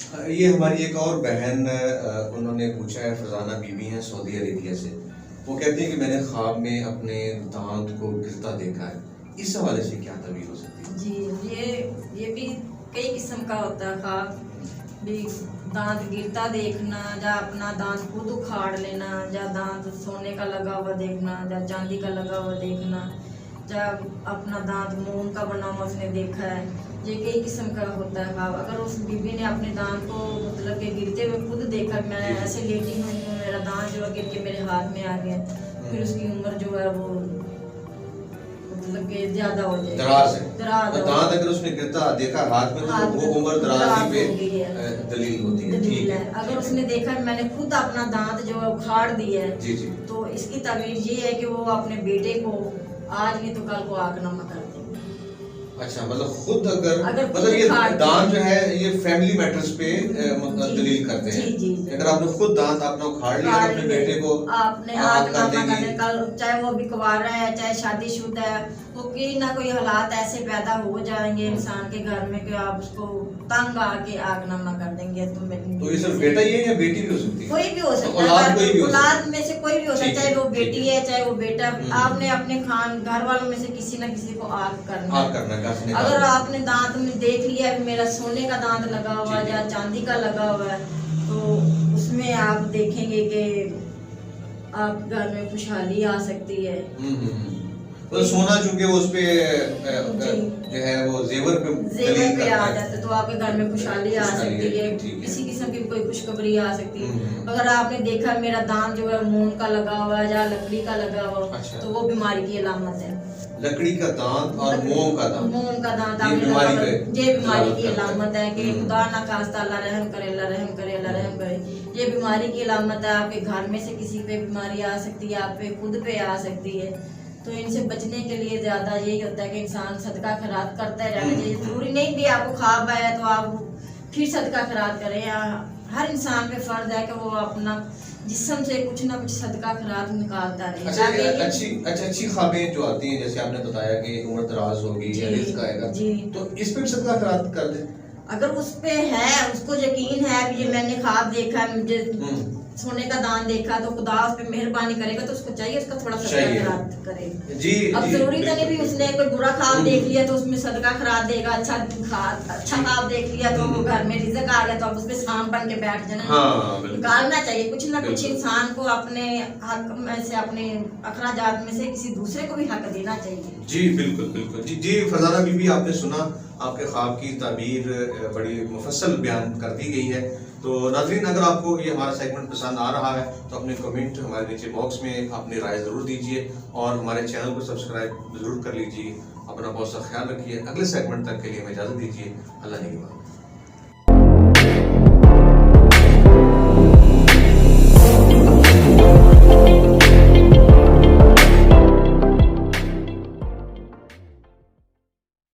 ये हमारी एक और बहन उन्होंने पूछा है, फरजाना बीबी हैं सऊदी अरेबिया से। वो कहती हैं कि मैंने ख्वाब में अपने दांत को गिरता देखा है, इस हवाले से क्या तबीर हो सकती है? जी, ये भी कई किस्म का होता है ख्वाब भी। दांत गिरता देखना, या अपना दांत खुद उखाड़ लेना, या दांत सोने का लगा हुआ देखना, या चांदी का लगा हुआ देखना, या अपना दांत मोम का बना हुआ उसने देखा है। ये कई किस्म का होता है ख्वाब। अगर उस बीबी ने अपने दांत को मतलब कि गिरते हुए खुद देखा, मैं ऐसे लेटी हुई हूँ, मेरा दांत जो है गिर के मेरे हाथ में आ गया, फिर उसकी उम्र जो है वो मतलब कि ज्यादा हो जाएगी, दराज है। दराज तो दांत अगर उसने गिरता देखा हाथ में, तो वो उम्र दराज पे दलील होती है। ठीक है। अगर उसने देखा मैंने खुद अपना दांत जो है उखाड़ दिया है, जी जी, तो इसकी ताबीर ये है कि वो अपने बेटे को आज नहीं तो कल को आगनामा कर देंगे। अच्छा, मतलब खुद अगर खुद ये उखाड़ दांत जो है ये फैमिली मैटर्स पे दलील करते हैं। जी। अगर आपने खुद दांत अपना उखाड़ लिया तो अपने बेटे को आपने आगनामा करने कल, चाहे वो भी कुंवारा है चाहे शादीशुदा है, तो कोई ना कोई हालात ऐसे पैदा हो जाएंगे इंसान के घर में कि आप उसको तंग आके आगनामा कर देंगे। तो ये सिर्फ बेटा ही है या बेटी भी हो सकती है? कोई भी हो सकता है, औलाद में से कोई भी हो सकता है, चाहे वो बेटी है चाहे वो बेटा। आपने अपने घर वालों में से किसी न किसी को आग करना है। अगर आपने दांत में देख लिया मेरा सोने का दांत लगा हुआ है या चांदी का लगा हुआ है, तो उसमें आप देखेंगे कि आप घर में खुशहाली आ सकती है। तो सोना चूंकि उस पे जो है वो जेवर पे आ जाता है, तो आपके घर में खुशहाली आ सकती है, किसी किस्म की कोई खुशखबरी आ सकती है। अगर आपने देखा मेरा दांत जो है मोम का लगा हुआ है या लकड़ी का लगा हुआ, तो वो बीमारी की अलामत है। लकड़ी का दांत और मोम का दांत ये बीमारी की अलामत है कि खुदा ना खास्ता अल्लाह रहम करे, अल्लाह रहम करे, अल्लाह रहम करे। ये बीमारी की अलामत है। आपके घर में से किसी पे बीमारी आ सकती है, आप पे खुद पे आ सकती है। तो इनसे बचने के लिए ज्यादा यही होता है कि इंसान सदका खैरात करता रहना चाहिए। जरूरी नहीं भी आपको ख्वाब आया तो आप फिर सदका खैरात करें। हर इंसान पे फर्ज है कि वो अपना जिस्म से कुछ ना कुछ सदका खैरात निकालता रहे। अच्छी ख्वाबें जो आती हैं, जैसे आपने बताया कि उम्र दराज होगी या रिज़्क आएगा, तो इस पे भी सदका खैरात कर दे। अगर उस पे है, उसको यकीन है कि ये मैंने ख्वाब देखा है, मुझे सोने का दान देखा, तो खुदा उस पे मेहरबानी करेगा, तो उसको चाहिए उसका थोड़ा सदका खैरात करे। अब जरूरी तो नहीं भी उसने कोई बुरा ख्वाब देख लिया तो उसमें सदका खैरात देगा। अच्छा ख्वाब देख लिया तो वो घर में रिज़्क आ गया तो अब उसपे सांप बन के बैठ जाना। निकालना चाहिए कुछ ना कुछ। इंसान को अपने हक में से, अपने अखराजात में से किसी दूसरे को भी हक देना चाहिए। जी बिल्कुल बिल्कुल। जी फरजाना बीबी, आपने सुना आपके ख्वाब की ताबीर बड़ी मुफस्सल बयान कर दी गई है। तो नाज़रीन, अगर आपको ये हमारा सेगमेंट पसंद आ रहा है तो अपने कमेंट हमारे नीचे बॉक्स में अपनी राय ज़रूर दीजिए और हमारे चैनल को सब्सक्राइब ज़रूर कर लीजिए। अपना बहुत सा ख्याल रखिए। अगले सेगमेंट तक के लिए हमें इजाज़त दीजिए। अल्लाह निगहबान।